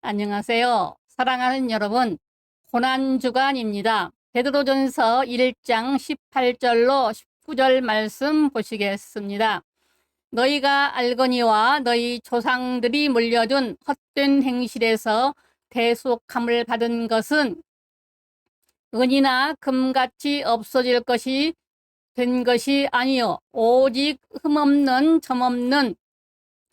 안녕하세요. 사랑하는 여러분, 고난주간입니다. 베드로전서 1장 18절로 19절 말씀 보시겠습니다. 너희가 알거니와 너희 조상들이 물려준 헛된 행실에서 대속함을 받은 것은 은이나 금같이 없어질 것이 된 것이 아니요 오직 흠없는 점없는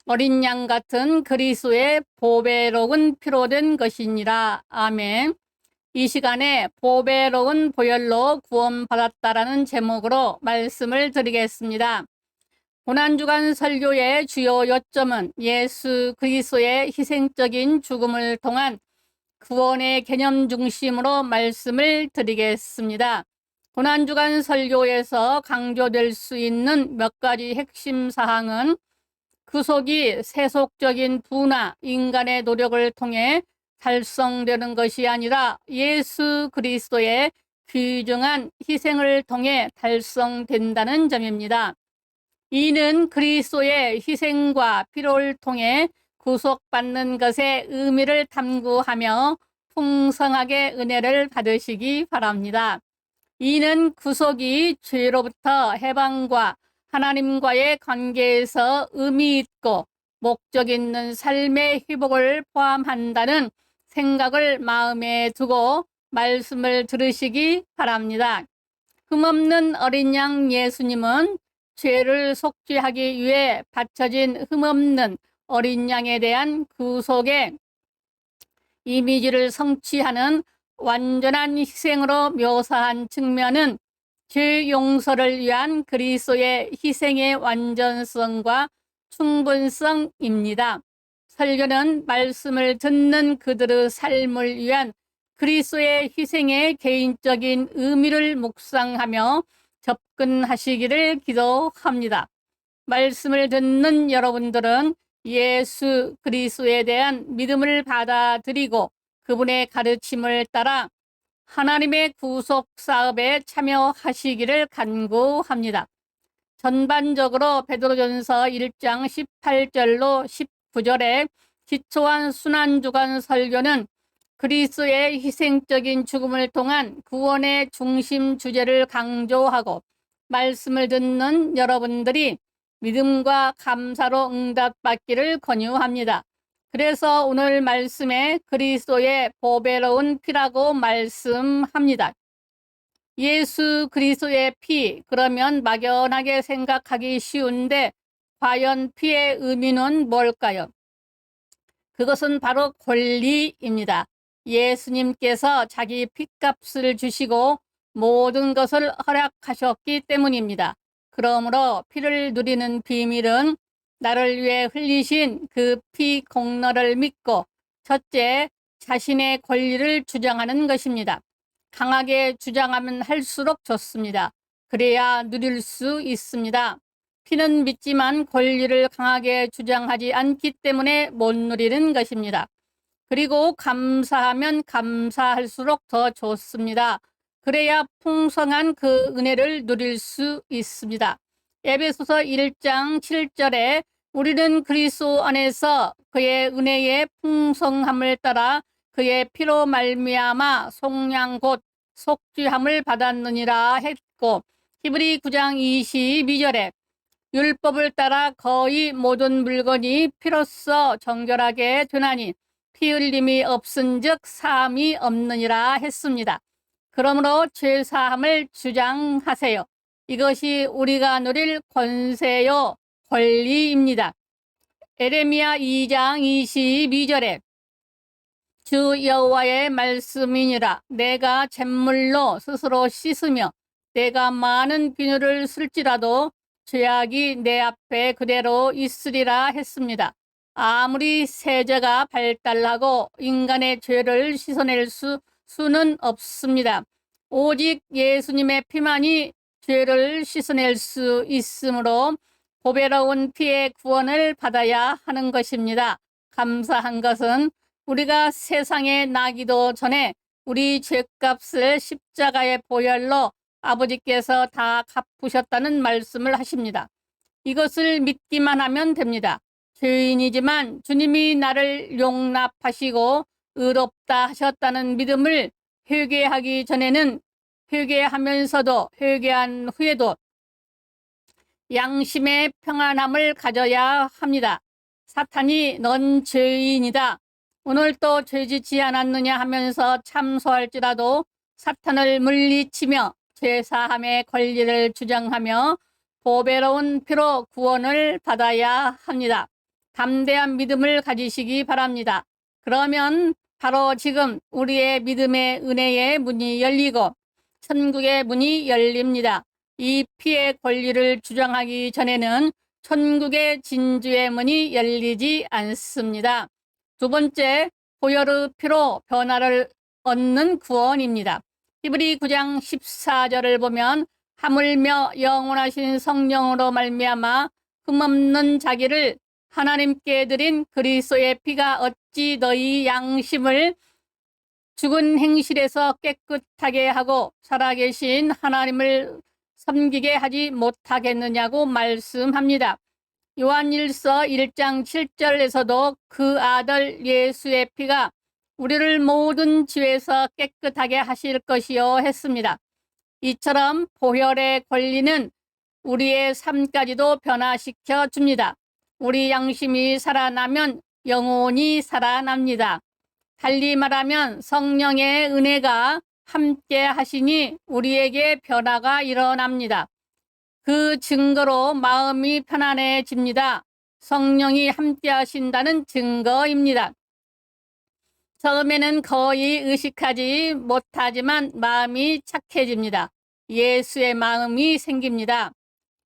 어린 양 같은 그리스도의 보배로운 피로 된 것이니라. 아멘. 이 시간에 보배로운 보혈로 구원받았다라는 제목으로 말씀을 드리겠습니다. 고난주간 설교의 주요 요점은 예수 그리스도의 희생적인 죽음을 통한 구원의 개념 중심으로 말씀을 드리겠습니다. 고난주간 설교에서 강조될 수 있는 몇 가지 핵심 사항은 구속이 세속적인 부나 인간의 노력을 통해 달성되는 것이 아니라 예수 그리스도의 귀중한 희생을 통해 달성된다는 점입니다. 이는 그리스도의 희생과 피로를 통해 구속받는 것의 의미를 탐구하며 풍성하게 은혜를 받으시기 바랍니다. 이는 구속이 죄로부터 해방과 하나님과의 관계에서 의미 있고 목적 있는 삶의 회복을 포함한다는 생각을 마음에 두고 말씀을 들으시기 바랍니다. 흠없는 어린 양 예수님은 죄를 속죄하기 위해 바쳐진 흠없는 어린 양에 대한 구속의 이미지를 성취하는 완전한 희생으로 묘사한 측면은 죄 용서를 위한 그리스도의 희생의 완전성과 충분성입니다. 설교는 말씀을 듣는 그들의 삶을 위한 그리스도의 희생의 개인적인 의미를 묵상하며 접근하시기를 기도합니다. 말씀을 듣는 여러분들은 예수 그리스도에 대한 믿음을 받아들이고 그분의 가르침을 따라 하나님의 구속 사업에 참여하시기를 간구합니다. 전반적으로 베드로전서 1장 18절로 19절에 기초한 순환주간 설교는 그리스도의 희생적인 죽음을 통한 구원의 중심 주제를 강조하고 말씀을 듣는 여러분들이 믿음과 감사로 응답받기를 권유합니다. 그래서 오늘 말씀에 그리스도의 보배로운 피라고 말씀합니다. 예수 그리스도의 피, 그러면 막연하게 생각하기 쉬운데 과연 피의 의미는 뭘까요? 그것은 바로 권리입니다. 예수님께서 자기 핏값을 주시고 모든 것을 허락하셨기 때문입니다. 그러므로 피를 누리는 비밀은 나를 위해 흘리신 그 피 공로를 믿고 첫째, 자신의 권리를 주장하는 것입니다. 강하게 주장하면 할수록 좋습니다. 그래야 누릴 수 있습니다. 피는 믿지만 권리를 강하게 주장하지 않기 때문에 못 누리는 것입니다. 그리고 감사하면 감사할수록 더 좋습니다. 그래야 풍성한 그 은혜를 누릴 수 있습니다. 에베소서 1장 7절에 우리는 그리스도 안에서 그의 은혜의 풍성함을 따라 그의 피로 말미암아 속량 곧 속죄함을 받았느니라 했고, 히브리 9장 22절에 율법을 따라 거의 모든 물건이 피로써 정결하게 되나니 피 흘림이 없은즉 사함이 없느니라 했습니다. 그러므로 죄사함을 주장하세요. 이것이 우리가 누릴 권세요 권리입니다. 에레미야 2장 22절에 주 여호와의 말씀이니라. 내가 잿물로 스스로 씻으며 내가 많은 비누를 쓸지라도 죄악이 내 앞에 그대로 있으리라 했습니다. 아무리 세제가 발달하고 인간의 죄를 씻어낼 수는 없습니다. 오직 예수님의 피만이 죄를 씻어낼 수 있으므로 보배로운 피의 구원을 받아야 하는 것입니다. 감사한 것은 우리가 세상에 나기도 전에 우리 죄값을 십자가의 보혈로 아버지께서 다 갚으셨다는 말씀을 하십니다. 이것을 믿기만 하면 됩니다. 죄인이지만 주님이 나를 용납하시고 의롭다 하셨다는 믿음을 회개하기 전에는, 회개하면서도, 회개한 후에도 양심의 평안함을 가져야 합니다. 사탄이 넌 죄인이다, 오늘 또 죄짓지 않았느냐 하면서 참소할지라도 사탄을 물리치며 죄사함의 권리를 주장하며 보배로운 피로 구원을 받아야 합니다. 담대한 믿음을 가지시기 바랍니다. 그러면 바로 지금 우리의 믿음의 은혜의 문이 열리고 천국의 문이 열립니다. 이 피의 권리를 주장하기 전에는 천국의 진주의 문이 열리지 않습니다. 두 번째, 보혈의 피로 변화를 얻는 구원입니다. 히브리 9장 14절을 보면 하물며 영원하신 성령으로 말미암아 흠없는 자기를 하나님께 드린 그리스도의 피가 어찌 너희 양심을 죽은 행실에서 깨끗하게 하고 살아계신 하나님을 섬기게 하지 못하겠느냐고 말씀합니다. 요한일서 1장 7절에서도 그 아들 예수의 피가 우리를 모든 죄에서 깨끗하게 하실 것이요 했습니다. 이처럼 보혈의 권리는 우리의 삶까지도 변화시켜 줍니다. 우리 양심이 살아나면 영혼이 살아납니다. 달리 말하면 성령의 은혜가 함께 하시니 우리에게 변화가 일어납니다. 그 증거로 마음이 편안해집니다. 성령이 함께 하신다는 증거입니다. 처음에는 거의 의식하지 못하지만 마음이 착해집니다. 예수의 마음이 생깁니다.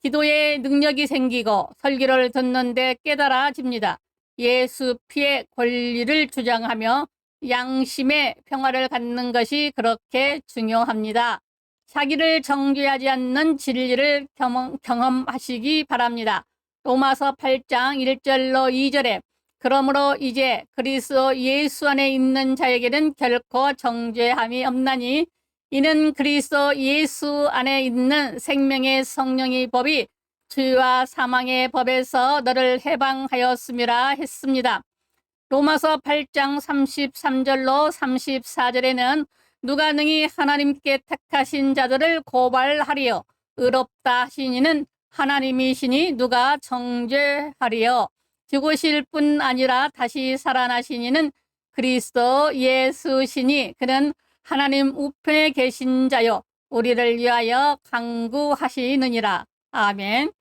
기도의 능력이 생기고 설교를 듣는데 깨달아집니다. 예수 피의 권리를 주장하며 양심의 평화를 갖는 것이 그렇게 중요합니다. 자기를 정죄하지 않는 진리를 경험하시기 바랍니다. 로마서 8장 1절로 2절에 그러므로 이제 그리스도 예수 안에 있는 자에게는 결코 정죄함이 없나니 이는 그리스도 예수 안에 있는 생명의 성령의 법이 죄와 사망의 법에서 너를 해방하였음이라 했습니다. 로마서 8장 33절로 34절에는 누가 능히 하나님께 택하신 자들을 고발하리요 의롭다 하시니는 하나님이시니 누가 정죄하리요 죽으실 뿐 아니라 다시 살아나시니는 그리스도 예수시니 그는 하나님 우편에 계신 자요 우리를 위하여 간구하시느니라. 아멘.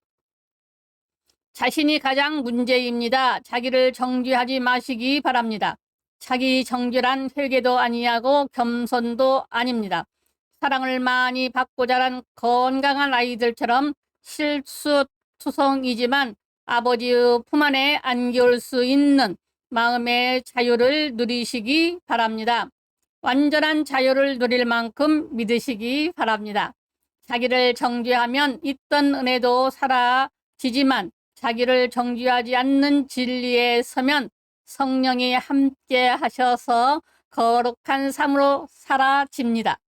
자신이 가장 문제입니다. 자기를 정죄하지 마시기 바랍니다. 자기 정죄란 회개도 아니하고 겸손도 아닙니다. 사랑을 많이 받고 자란 건강한 아이들처럼 실수투성이지만 아버지의 품 안에 안겨올 수 있는 마음의 자유를 누리시기 바랍니다. 완전한 자유를 누릴 만큼 믿으시기 바랍니다. 자기를 정죄하면 있던 은혜도 사라지지만 자기를 정죄하지 않는 진리에 서면 성령이 함께 하셔서 거룩한 삶으로 사라집니다.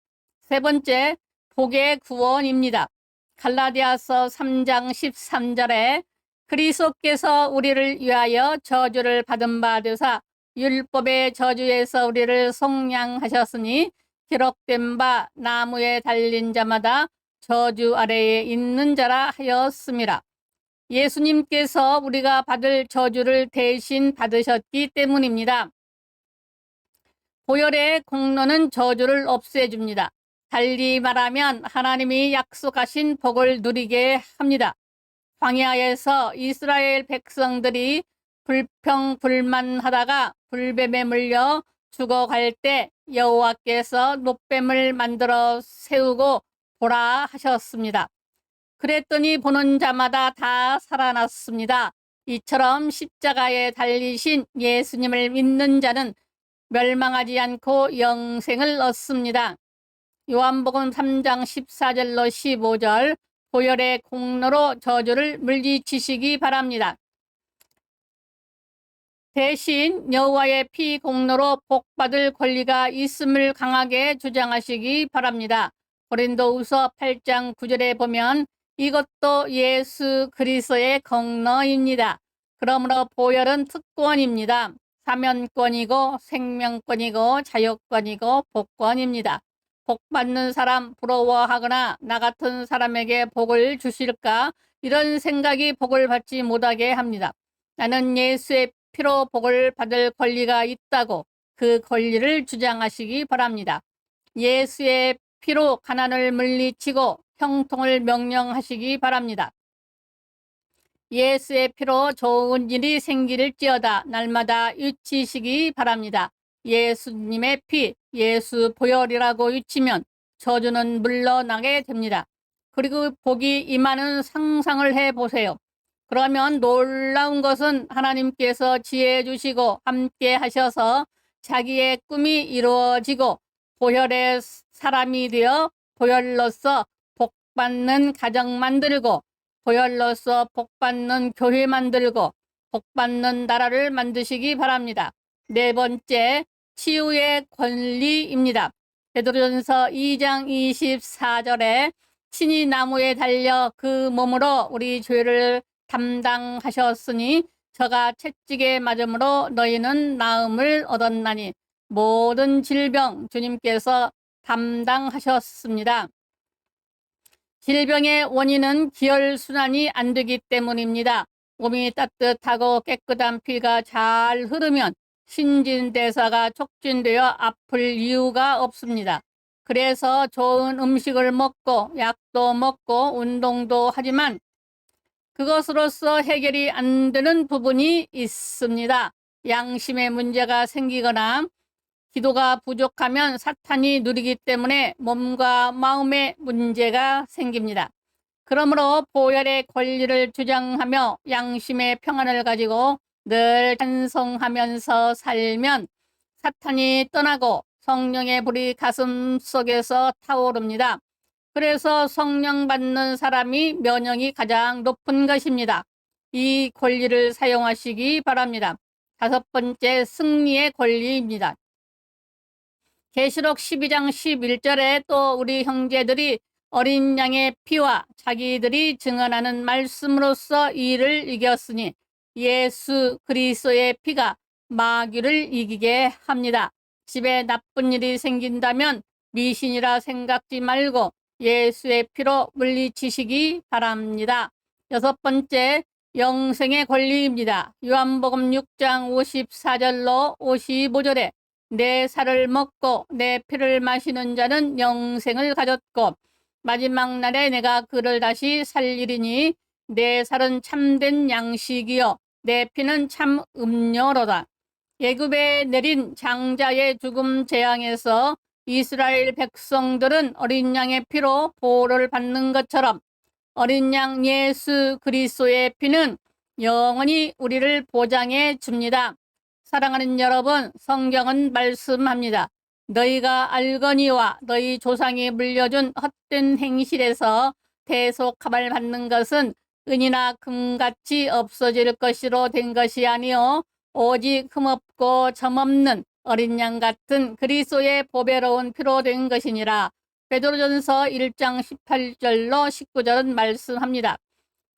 세 번째, 복의 구원입니다. 갈라디아서 3장 13절에 그리스도께서 우리를 위하여 저주를 받은 바 되사 율법의 저주에서 우리를 속량하셨으니 기록된 바 나무에 달린 자마다 저주 아래에 있는 자라 하였음이라. 예수님께서 우리가 받을 저주를 대신 받으셨기 때문입니다. 보혈의 공로는 저주를 없애줍니다. 달리 말하면 하나님이 약속하신 복을 누리게 합니다. 광야에서 이스라엘 백성들이 불평불만하다가 불뱀에 물려 죽어갈 때 여호와께서 놋뱀을 만들어 세우고 보라 하셨습니다. 그랬더니 보는 자마다 다 살아났습니다. 이처럼 십자가에 달리신 예수님을 믿는 자는 멸망하지 않고 영생을 얻습니다. 요한복음 3장 14절로 15절 보혈의 공로로 저주를 물리치시기 바랍니다. 대신 여호와의 피 공로로 복받을 권리가 있음을 강하게 주장하시기 바랍니다. 고린도후서 8장 9절에 보면 이것도 예수 그리스도의 공로입니다. 그러므로 보혈은 특권입니다. 사면권이고 생명권이고 자유권이고 복권입니다. 복 받는 사람 부러워하거나 나 같은 사람에게 복을 주실까 이런 생각이 복을 받지 못하게 합니다. 나는 예수의 피로 복을 받을 권리가 있다고 그 권리를 주장하시기 바랍니다. 예수의 피로 가난을 물리치고 형통을 명령하시기 바랍니다. 예수의 피로 좋은 일이 생길지어다 날마다 외치시기 바랍니다. 예수님의 피, 예수 보혈이라고 외치면 저주는 물러나게 됩니다. 그리고 복이 임하는 상상을 해보세요. 그러면 놀라운 것은 하나님께서 지혜 주시고 함께 하셔서 자기의 꿈이 이루어지고 보혈의 사람이 되어 보혈로서 복받는 가정 만들고 보혈로서 복받는 교회 만들고 복받는 나라를 만드시기 바랍니다. 네 번째, 치유의 권리입니다. 베드로전서 2장 24절에 친히 나무에 달려 그 몸으로 우리 죄를 담당하셨으니 저가 채찍에 맞음으로 너희는 나음을 얻었나니 모든 질병 주님께서 담당하셨습니다. 질병의 원인은 기혈순환이 안 되기 때문입니다. 몸이 따뜻하고 깨끗한 피가 잘 흐르면 신진대사가 촉진되어 아플 이유가 없습니다. 그래서 좋은 음식을 먹고 약도 먹고 운동도 하지만 그것으로서 해결이 안 되는 부분이 있습니다. 양심의 문제가 생기거나 기도가 부족하면 사탄이 누리기 때문에 몸과 마음에 문제가 생깁니다. 그러므로 보혈의 권리를 주장하며 양심의 평안을 가지고 늘 찬송하면서 살면 사탄이 떠나고 성령의 불이 가슴 속에서 타오릅니다. 그래서 성령 받는 사람이 면역이 가장 높은 것입니다. 이 권리를 사용하시기 바랍니다. 다섯 번째, 승리의 권리입니다. 계시록 12장 11절에 또 우리 형제들이 어린 양의 피와 자기들이 증언하는 말씀으로써 이를 이겼으니 예수 그리스도의 피가 마귀를 이기게 합니다. 집에 나쁜 일이 생긴다면 미신이라 생각지 말고 예수의 피로 물리치시기 바랍니다. 여섯 번째, 영생의 권리입니다. 요한복음 6장 54절로 55절에 내 살을 먹고 내 피를 마시는 자는 영생을 가졌고 마지막 날에 내가 그를 다시 살리리니 내 살은 참된 양식이요 내 피는 참 음료로다. 애굽에 내린 장자의 죽음 재앙에서 이스라엘 백성들은 어린 양의 피로 보호를 받는 것처럼 어린 양 예수 그리스도의 피는 영원히 우리를 보장해 줍니다. 사랑하는 여러분, 성경은 말씀합니다. 너희가 알거니와 너희 조상이 물려준 헛된 행실에서 대속함을 받는 것은 은이나 금같이 없어질 것으로 된 것이 아니요 오직 흠없고 점없는 어린 양 같은 그리스도의 보배로운 피로 된 것이니라. 베드로전서 1장 18절로 19절은 말씀합니다.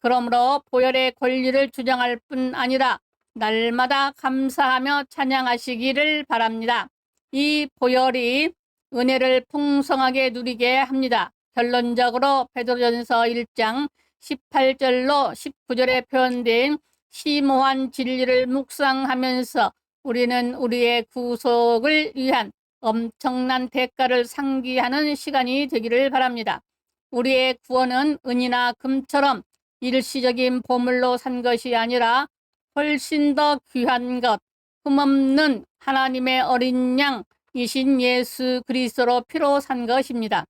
그러므로 보혈의 권리를 주장할 뿐 아니라 날마다 감사하며 찬양하시기를 바랍니다. 이 보혈이 은혜를 풍성하게 누리게 합니다. 결론적으로 베드로전서 1장 18절로 19절에 표현된 심오한 진리를 묵상하면서 우리는 우리의 구속을 위한 엄청난 대가를 상기하는 시간이 되기를 바랍니다. 우리의 구원은 은이나 금처럼 일시적인 보물로 산 것이 아니라 훨씬 더 귀한 것, 흠없는 하나님의 어린 양이신 예수 그리스도로 피로 산 것입니다.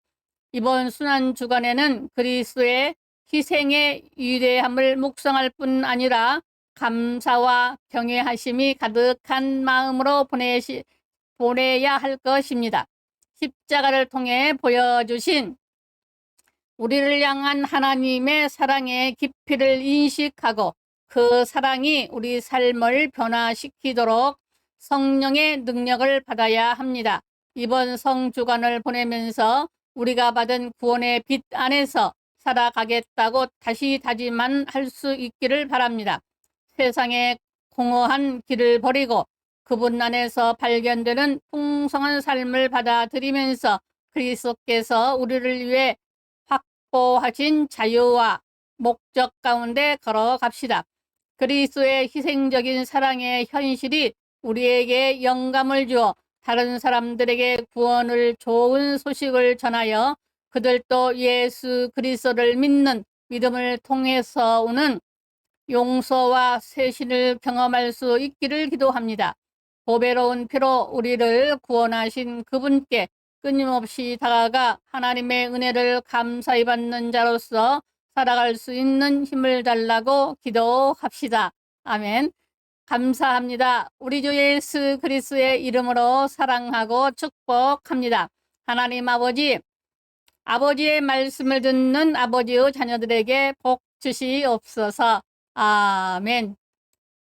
이번 순환 주간에는 그리스도의 희생의 위대함을 묵상할 뿐 아니라 감사와 경외하심이 가득한 마음으로 보내야 할 것입니다. 십자가를 통해 보여주신 우리를 향한 하나님의 사랑의 깊이를 인식하고 그 사랑이 우리 삶을 변화시키도록 성령의 능력을 받아야 합니다. 이번 성주간을 보내면서 우리가 받은 구원의 빛 안에서 살아가겠다고 다시 다짐만 할 수 있기를 바랍니다. 세상의 공허한 길을 버리고 그분 안에서 발견되는 풍성한 삶을 받아들이면서 그리스도께서 우리를 위해 확보하신 자유와 목적 가운데 걸어갑시다. 그리스도의 희생적인 사랑의 현실이 우리에게 영감을 주어 다른 사람들에게 구원을 좋은 소식을 전하여 그들도 예수 그리스도를 믿는 믿음을 통해서 오는 용서와 쇄신을 경험할 수 있기를 기도합니다. 보배로운 피로 우리를 구원하신 그분께 끊임없이 다가가 하나님의 은혜를 감사히 받는 자로서 살아갈 수 있는 힘을 달라고 기도합시다. 아멘. 감사합니다. 우리 주 예수 그리스도의 이름으로 사랑하고 축복합니다. 하나님 아버지, 아버지의 말씀을 듣는 아버지의 자녀들에게 복 주시옵소서. 아멘.